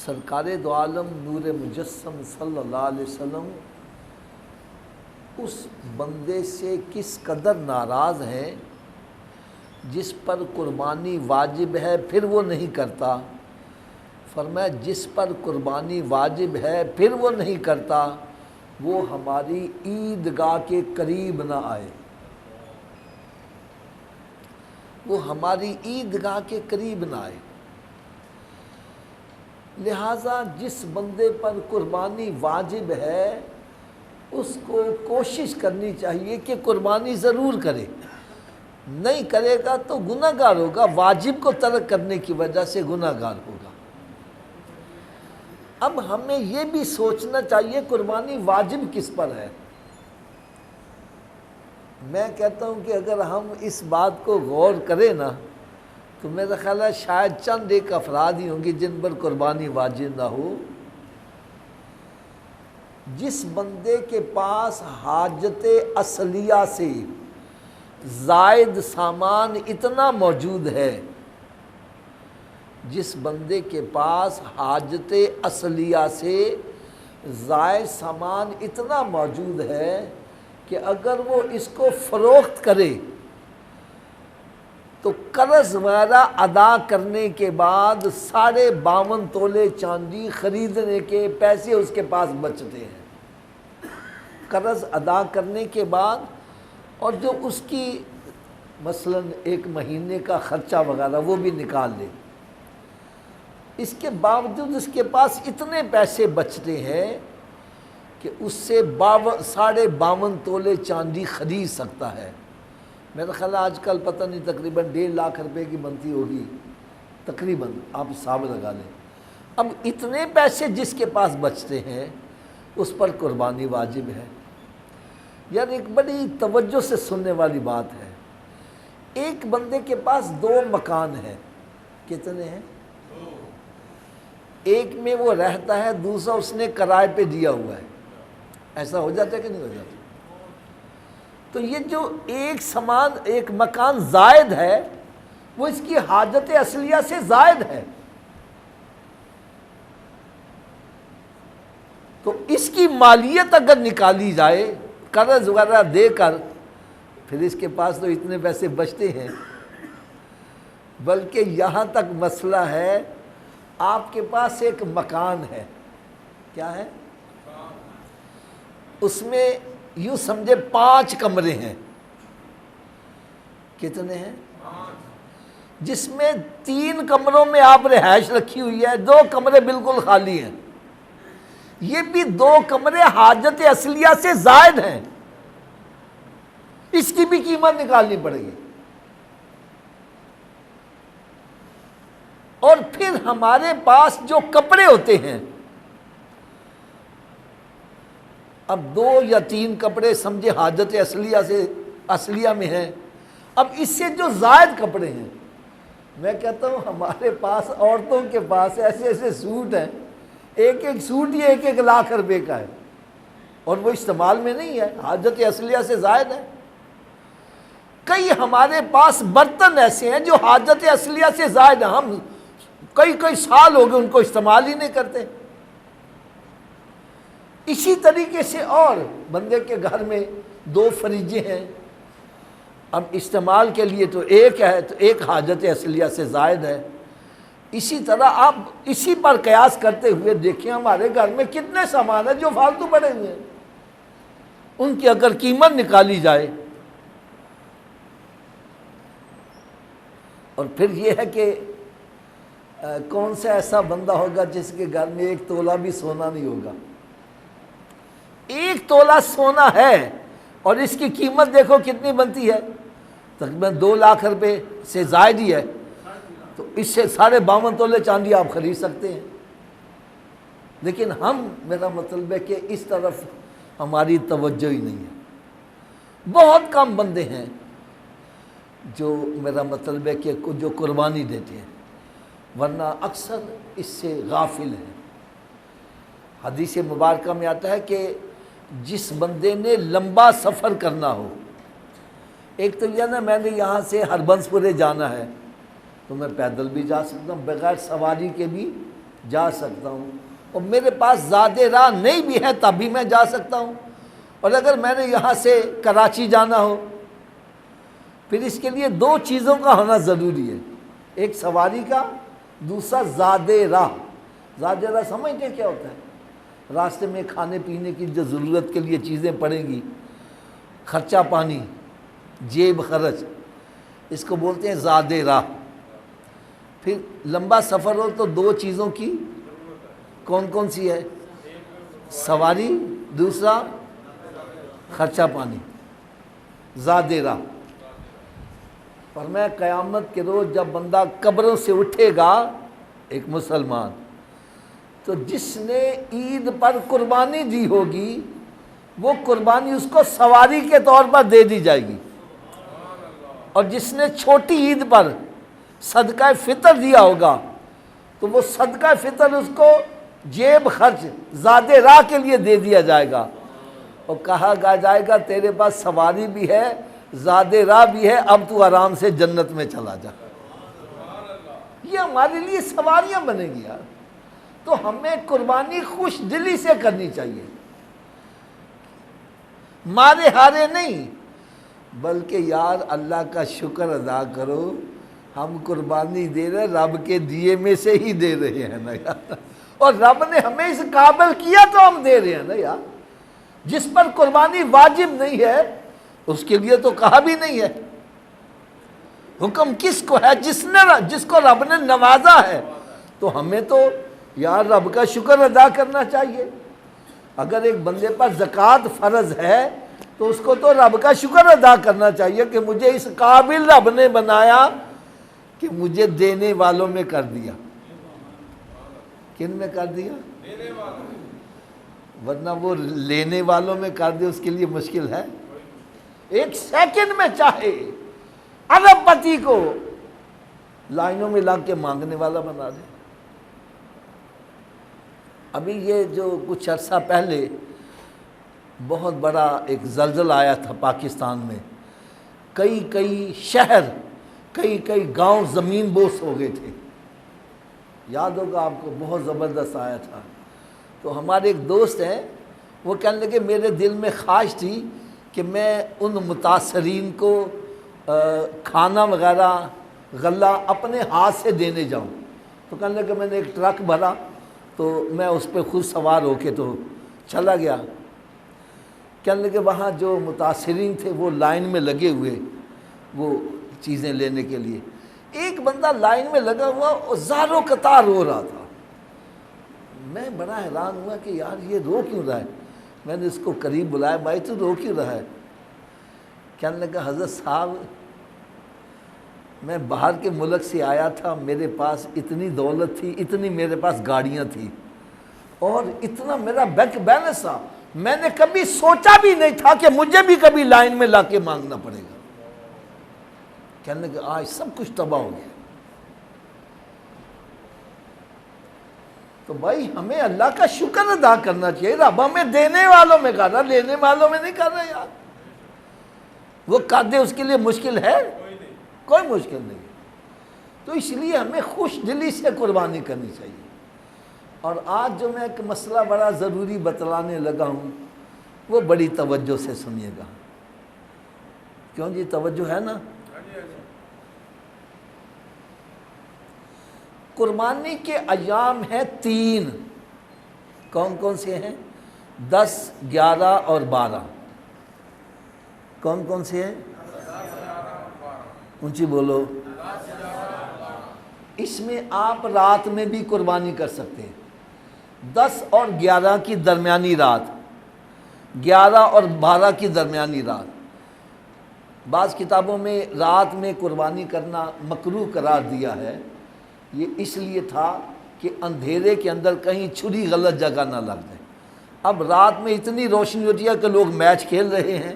سرکار دو عالم نور مجسم صلی اللہ علیہ وسلم اس بندے سے کس قدر ناراض ہیں جس پر قربانی واجب ہے پھر وہ نہیں کرتا. فرمایا جس پر قربانی واجب ہے پھر وہ نہیں کرتا وہ ہماری عیدگاہ کے قریب نہ آئے. وہ ہماری عیدگاہ کے قریب نہ آئے. لہٰذا جس بندے پر قربانی واجب ہے اس کو کوشش کرنی چاہیے کہ قربانی ضرور کرے. نہیں کرے گا تو گناہ گار ہوگا، واجب کو ترک کرنے کی وجہ سے گناہ گار ہوگا. اب ہمیں یہ بھی سوچنا چاہیے قربانی واجب کس پر ہے. میں کہتا ہوں کہ اگر ہم اس بات کو غور کریں نا تو میرا خیال ہے شاید چند ایک افراد ہی ہوں گے جن پر قربانی واجب نہ ہو. جس بندے کے پاس حاجت اصلیہ سے زائد سامان اتنا موجود ہے، جس بندے کے پاس حاجت اصلیہ سے زائد سامان اتنا موجود ہے کہ اگر وہ اس کو فروخت کرے تو قرض وغیرہ ادا کرنے کے بعد 52.5 تولے چاندی خریدنے کے پیسے اس کے پاس بچتے ہیں. قرض ادا کرنے کے بعد اور جو اس کی مثلا 1 مہینے کا خرچہ وغیرہ وہ بھی نکال لے، اس کے باوجود اس کے پاس اتنے پیسے بچتے ہیں کہ اس سے 52.5 تولے چاندی خرید سکتا ہے. میرا خیال ہے آج کل پتہ نہیں تقریباً 1.5 لاکھ روپے کی بنتی ہوگی تقریباً، آپ حساب لگا لیں. اب اتنے پیسے جس کے پاس بچتے ہیں اس پر قربانی واجب ہے. یار ایک بڑی توجہ سے سننے والی بات ہے. ایک بندے کے پاس 2 مکان ہیں. کتنے ہیں؟ ایک میں وہ رہتا ہے، دوسرا اس نے کرائے پہ دیا ہوا ہے. ایسا ہو جاتا ہے کہ نہیں ہو جاتا؟ تو یہ جو ایک مکان زائد ہے وہ اس کی حاجت اصلیہ سے زائد ہے. تو اس کی مالیت اگر نکالی جائے قرض وغیرہ دے کر، پھر اس کے پاس تو اتنے پیسے بچتے ہیں. بلکہ یہاں تک مسئلہ ہے آپ کے پاس ایک مکان ہے. کیا ہے؟ اس میں یوں سمجھے 5 کمرے ہیں. کتنے ہیں؟ جس میں 3 کمروں میں آپ رہائش رکھی ہوئی ہے، 2 کمرے بالکل خالی ہیں. یہ بھی 2 کمرے حاجت اصلیہ سے زائد ہیں. اس کی بھی قیمت نکالنی پڑے گی. اور پھر ہمارے پاس جو کپڑے ہوتے ہیں، اب 2 یا 3 کپڑے سمجھے حاجت اصلیہ میں ہیں. اب اس سے جو زائد کپڑے ہیں، میں کہتا ہوں ہمارے پاس عورتوں کے پاس ایسے ایسے سوٹ ہیں، ایک سوٹ ہی 1 لاکھ روپے کا ہے اور وہ استعمال میں نہیں ہے، حاجت اصلیہ سے زائد ہے. کئی ہمارے پاس برتن ایسے ہیں جو حاجت اصلیہ سے زائد ہیں، ہم کئی سال ہو گئے ان کو استعمال ہی نہیں کرتے. اسی طریقے سے اور بندے کے گھر میں 2 فریجیں ہیں، اب استعمال کے لیے تو ایک ہے، تو ایک حاجت اصلیہ سے زائد ہے. اسی طرح آپ اسی پر قیاس کرتے ہوئے دیکھیں ہمارے گھر میں کتنے سامان ہیں جو فالتو پڑے ہوئے ہیں. ان کی اگر قیمت نکالی جائے، اور پھر یہ ہے کہ کون سا ایسا بندہ ہوگا جس کے گھر میں 1 تولہ بھی سونا نہیں ہوگا. 1 تولہ سونا ہے اور اس کی قیمت دیکھو کتنی بنتی ہے، تقریباً 2 لاکھ روپے سے زائد ہی ہے. تو اس سے 52.5 تولے چاندی آپ خرید سکتے ہیں. لیکن میرا مطلب ہے کہ اس طرف ہماری توجہ ہی نہیں ہے. بہت کم بندے ہیں جو میرا مطلب ہے کہ جو قربانی دیتے ہیں، ورنہ اکثر اس سے غافل ہیں. حدیث مبارکہ میں آتا ہے کہ جس بندے نے لمبا سفر کرنا ہو، ایک تو یہ نا میں نے یہاں سے ہربنس پورے جانا ہے تو میں پیدل بھی جا سکتا ہوں، بغیر سواری کے بھی جا سکتا ہوں، اور میرے پاس زاد راہ نہیں بھی ہے تب بھی میں جا سکتا ہوں۔ اور اگر میں نے یہاں سے کراچی جانا ہو، پھر اس کے لیے دو چیزوں کا ہونا ضروری ہے، ایک سواری کا، دوسرا زاد راہ۔ زاد راہ سمجھتے ہیں کیا ہوتا ہے؟ راستے میں کھانے پینے کی جو ضرورت کے لیے چیزیں پڑیں گی، خرچہ پانی، جیب خرچ، اس کو بولتے ہیں زاد راہ۔ پھر لمبا سفر ہو تو دو چیزوں کی کون کون سی ہے؟ سواری، دوسرا خرچہ پانی، زاد راہ۔ اور میں قیامت کے روز جب بندہ قبروں سے اٹھے گا ایک مسلمان، تو جس نے عید پر قربانی دی ہوگی وہ قربانی اس کو سواری کے طور پر دے دی جائے گی، اور جس نے چھوٹی عید پر صدقہ فطر دیا ہوگا تو وہ صدقہ فطر اس کو جیب خرچ زاد راہ کے لیے دے دیا جائے گا، اور کہا جائے گا تیرے پاس سواری بھی ہے، زاد راہ بھی ہے، اب تو آرام سے جنت میں چلا جا۔ یہ ہمارے لیے سواریاں بنے گی یار۔ تو ہمیں قربانی خوش دلی سے کرنی چاہیے، مارے ہارے نہیں، بلکہ یار اللہ کا شکر ادا کرو، ہم قربانی دے رہے رب کے دیے میں سے ہی دے رہے ہیں نا یار، اور رب نے ہمیں اس قابل کیا تو ہم دے رہے ہیں نا یار۔ جس پر قربانی واجب نہیں ہے اس کے لیے تو کہا بھی نہیں ہے، حکم کس کو ہے؟ جس کو رب نے نوازا ہے، تو ہمیں تو یار رب کا شکر ادا کرنا چاہیے۔ اگر ایک بندے پر زکوٰۃ فرض ہے تو اس کو تو رب کا شکر ادا کرنا چاہیے کہ مجھے اس قابل رب نے بنایا کہ مجھے دینے والوں میں کر دیا۔ کن میں کر دیا؟ ورنہ وہ لینے والوں میں کر دے اس کے لیے مشکل ہے۔ ایک سیکنڈ میں چاہے ارب پتی کو لائنوں میں لگ کے مانگنے والا بنا دے۔ ابھی یہ جو کچھ عرصہ پہلے بہت بڑا ایک زلزلہ آیا تھا پاکستان میں، کئی شہر، کئی گاؤں زمین بوس ہو گئے تھے، یاد ہوگا آپ کو، بہت زبردست آیا تھا۔ تو ہمارے ایک دوست ہیں، وہ کہنے لگے میرے دل میں خواہش تھی کہ میں ان متاثرین کو کھانا وغیرہ غلہ اپنے ہاتھ سے دینے جاؤں۔ تو کہنے لگے میں نے ایک ٹرک بھرا تو میں اس پہ خود سوار ہو کے تو چلا گیا۔ کہنے لگے وہاں جو متاثرین تھے وہ لائن میں لگے ہوئے وہ چیزیں لینے کے لیے، ایک بندہ لائن میں لگا ہوا اور زاروں قطار رو رہا تھا۔ میں بڑا حیران ہوا کہ یار یہ رو کیوں رہا ہے؟ میں نے اس کو قریب بلایا، بھائی تو رو کیوں رہا ہے؟ کہنے لگا حضرت صاحب میں باہر کے ملک سے آیا تھا، میرے پاس اتنی دولت تھی، اتنی میرے پاس گاڑیاں تھیں اور اتنا میرا بینک بیلنس تھا، میں نے کبھی سوچا بھی نہیں تھا کہ مجھے بھی کبھی لائن میں لا کے مانگنا پڑے گا۔ کہنے لگا آج سب کچھ تباہ ہو گیا۔ تو بھائی ہمیں اللہ کا شکر ادا کرنا چاہیے، رب ہمیں دینے والوں میں کر رہا، لینے والوں میں نہیں کر رہا یار۔ وہ کر دے اس کے لیے مشکل ہے؟ کوئی مشکل نہیں۔ تو اس لیے ہمیں خوش دلی سے قربانی کرنی چاہیے۔ اور آج جو میں ایک مسئلہ بڑا ضروری بتلانے لگا ہوں وہ بڑی توجہ سے سنیے گا۔ کیوں جی توجہ ہے نا؟ قربانی کے ایام ہیں 3، کون کون سے ہیں؟ 10، 11 اور 12۔ کون کون سے ہیں؟ اونچی بولو۔ اس میں آپ رات میں بھی قربانی کر سکتے ہیں، 10 اور 11 کی درمیانی رات، 11 اور 12 کی درمیانی رات۔ بعض کتابوں میں رات میں قربانی کرنا مکروہ قرار دیا ہے، یہ اس لیے تھا کہ اندھیرے کے اندر کہیں چھری غلط جگہ نہ لگ جائے۔ اب رات میں اتنی روشنی ہوتی ہے کہ لوگ میچ کھیل رہے ہیں،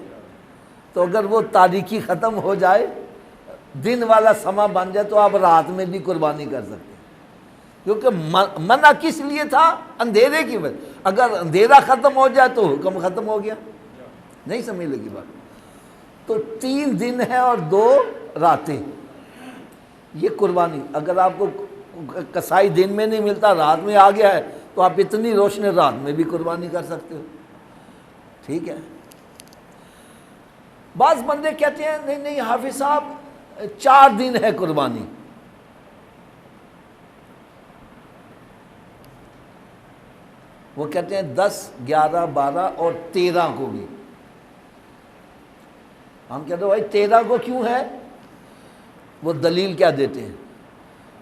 تو اگر وہ تاریکی ختم ہو جائے، دن والا سما بن جائے، تو آپ رات میں بھی قربانی کر سکتے ہیں، کیونکہ منع کس لیے تھا؟ اندھیرے کی وجہ۔ اگر اندھیرا ختم ہو جائے تو حکم ختم ہو گیا۔ نہیں سمجھ لگی بات؟ تو 3 دن ہے اور 2 راتیں، یہ قربانی۔ اگر آپ کو کسائی دن میں نہیں ملتا، رات میں آ گیا ہے، تو آپ اتنی روشنی رات میں بھی قربانی کر سکتے ہو، ٹھیک ہے۔ بعض بندے کہتے ہیں نہیں نہیں حافظ صاحب 4 دن ہے قربانی، وہ کہتے ہیں 10، 11، 12 اور 13 کو بھی۔ ہم کہتے ہیں بھائی 13 کو کیوں ہے؟ وہ دلیل کیا دیتے ہیں؟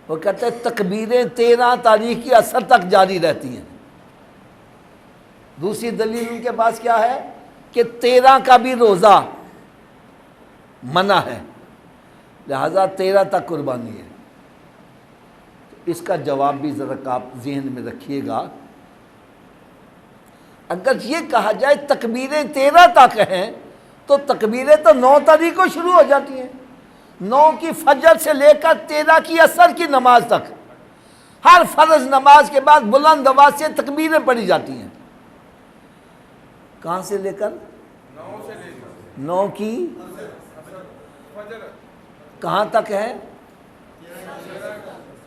وہ کہتے ہیں تکبیریں 13 تاریخ کی عصر تک جاری رہتی ہیں۔ دوسری دلیل ان کے پاس کیا ہے کہ 13 کا بھی روزہ منع ہے، لہذا 13 تک قربانی ہے۔ اس کا جواب بھی ذرا آپ ذہن میں رکھیے گا۔ اگر یہ کہا جائے تکبیریں 13 تک ہیں تو تکبیریں تو 9 تاریخ کو شروع ہو جاتی ہیں، 9 کی فجر سے لے کر 13 کی عصر کی نماز تک ہر فرض نماز کے بعد بلند آواز سے تکبیریں پڑھی جاتی ہیں۔ کہاں سے لے کر 9 کی کہاں تک ہے؟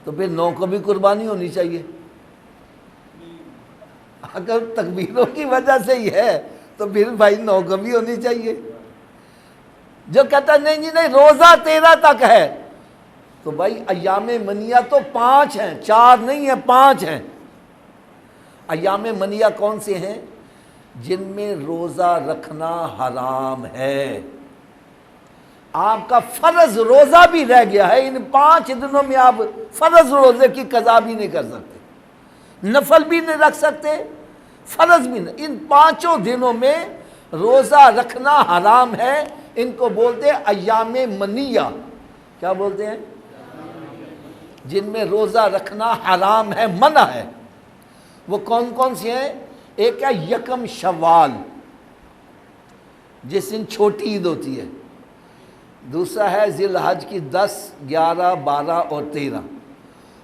تو پھر 9 کو بھی قربانی ہونی چاہیے۔ اگر تکبیروں کی وجہ سے ہی ہے تو پھر بھائی 9 کو بھی ہونی چاہیے۔ جو کہتا ہے نہیں جی نہیں روزہ 13 تک ہے، تو بھائی ایام منیہ تو 5 ہیں، 4 نہیں ہیں، 5 ہیں۔ ایام منیہ کون سے ہیں؟ جن میں روزہ رکھنا حرام ہے۔ آپ کا فرض روزہ بھی رہ گیا ہے، ان 5 دنوں میں آپ فرض روزے کی قضا بھی نہیں کر سکتے، نفل بھی نہیں رکھ سکتے، فرض بھی نہیں۔ ان 5 دنوں میں روزہ رکھنا حرام ہے۔ ان کو بولتے ہیں ایام منیہ۔ کیا بولتے ہیں؟ جن میں روزہ رکھنا حرام ہے، منع ہے۔ وہ کون کون سے ہیں؟ ایک ہے یکم شوال، جس دن چھوٹی عید ہوتی ہے۔ دوسرا ہے ذی الحج کی 10، 11، 12 اور 13۔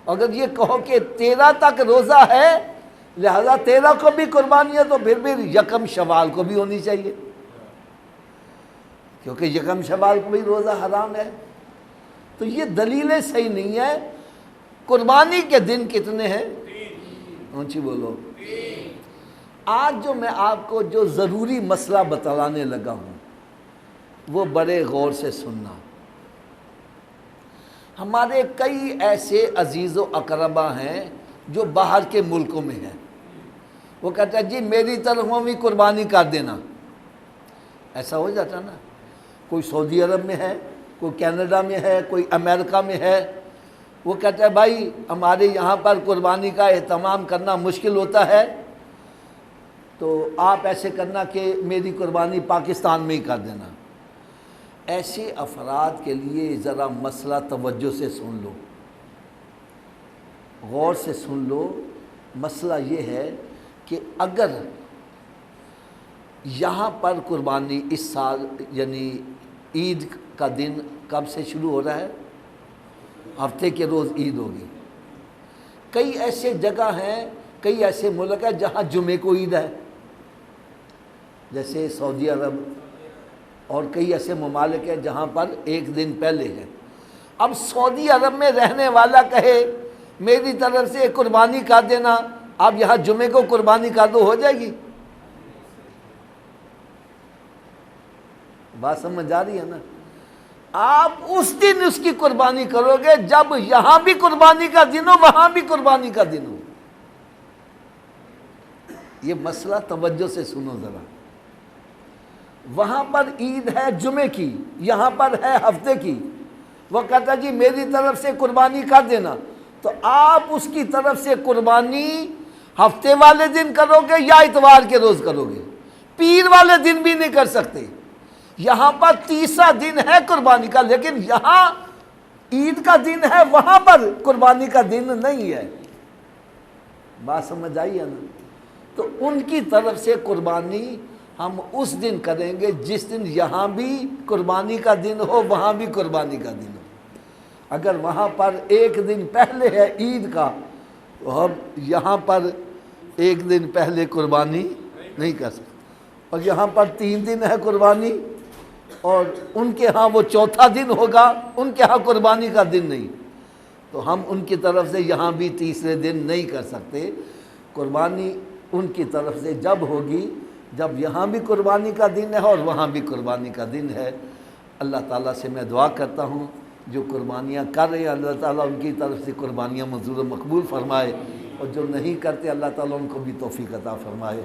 اگر یہ کہو کہ 13 تک روزہ ہے لہذا 13 کو بھی قربانی ہے، تو پھر یکم شوال کو بھی ہونی چاہیے، کیونکہ یکم شوال کو بھی روزہ حرام ہے۔ تو یہ دلیلیں صحیح نہیں ہے۔ قربانی کے دن کتنے ہیں؟ اونچی بولو۔ آج جو میں آپ کو جو ضروری مسئلہ بتلانے لگا ہوں وہ بڑے غور سے سننا۔ ہمارے کئی ایسے عزیز و اقربا ہیں جو باہر کے ملکوں میں ہیں، وہ کہتا ہے جی میری طرفوں بھی قربانی کر دینا۔ ایسا ہو جاتا نا، کوئی سعودی عرب میں ہے، کوئی کینیڈا میں ہے، کوئی امریکہ میں ہے، وہ کہتا ہے بھائی ہمارے یہاں پر قربانی کا اہتمام کرنا مشکل ہوتا ہے، تو آپ ایسے کرنا کہ میری قربانی پاکستان میں ہی کر دینا۔ ایسے افراد کے لیے ذرا مسئلہ توجہ سے سن لو، غور سے سن لو۔ مسئلہ یہ ہے کہ اگر یہاں پر قربانی اس سال یعنی عید کا دن کب سے شروع ہو رہا ہے؟ ہفتے کے روز عید ہوگی۔ کئی ایسے جگہ ہیں، کئی ایسے ملک ہیں جہاں جمعے کو عید ہے، جیسے سعودی عرب، اور کئی ایسے ممالک ہیں جہاں پر ایک دن پہلے ہے۔ اب سعودی عرب میں رہنے والا کہے میری طرف سے قربانی کر دینا، اب یہاں جمعے کو قربانی کر دو، ہو جائے گی؟ بات سمجھ آ رہی ہے نا؟ آپ اس دن اس کی قربانی کرو گے جب یہاں بھی قربانی کا دن ہو، وہاں بھی قربانی کا دن ہو۔ یہ مسئلہ توجہ سے سنو ذرا۔ وہاں پر عید ہے جمعے کی، یہاں پر ہے ہفتے کی، وہ کہتا جی میری طرف سے قربانی کر دینا، تو آپ اس کی طرف سے قربانی ہفتے والے دن کرو گے یا اتوار کے روز کرو گے؟ پیر والے دن بھی نہیں کر سکتے۔ یہاں پر تیسرا دن ہے قربانی کا، لیکن یہاں عید کا دن ہے، وہاں پر قربانی کا دن نہیں ہے۔ بات سمجھ آئی ہے نا؟ تو ان کی طرف سے قربانی ہم اس دن کریں گے جس دن یہاں بھی قربانی کا دن ہو، وہاں بھی قربانی کا دن ہو۔ اگر وہاں پر ایک دن پہلے ہے عید کا تو ہم یہاں پر ایک دن پہلے قربانی نہیں کر سکتے، اور یہاں پر 3 دن ہے قربانی اور ان کے ہاں وہ چوتھا دن ہوگا، ان کے ہاں قربانی کا دن نہیں۔ تو ہم ان کی طرف سے یہاں بھی تیسرے دن نہیں کر سکتے۔ قربانی ان کی طرف سے جب ہوگی جب یہاں بھی قربانی کا دن ہے اور وہاں بھی قربانی کا دن ہے۔ اللہ تعالیٰ سے میں دعا کرتا ہوں جو قربانیاں کر رہے ہیں اللہ تعالیٰ ان کی طرف سے قربانیاں منظور و مقبول فرمائے، اور جو نہیں کرتے اللہ تعالیٰ ان کو بھی توفیق عطا فرمائے۔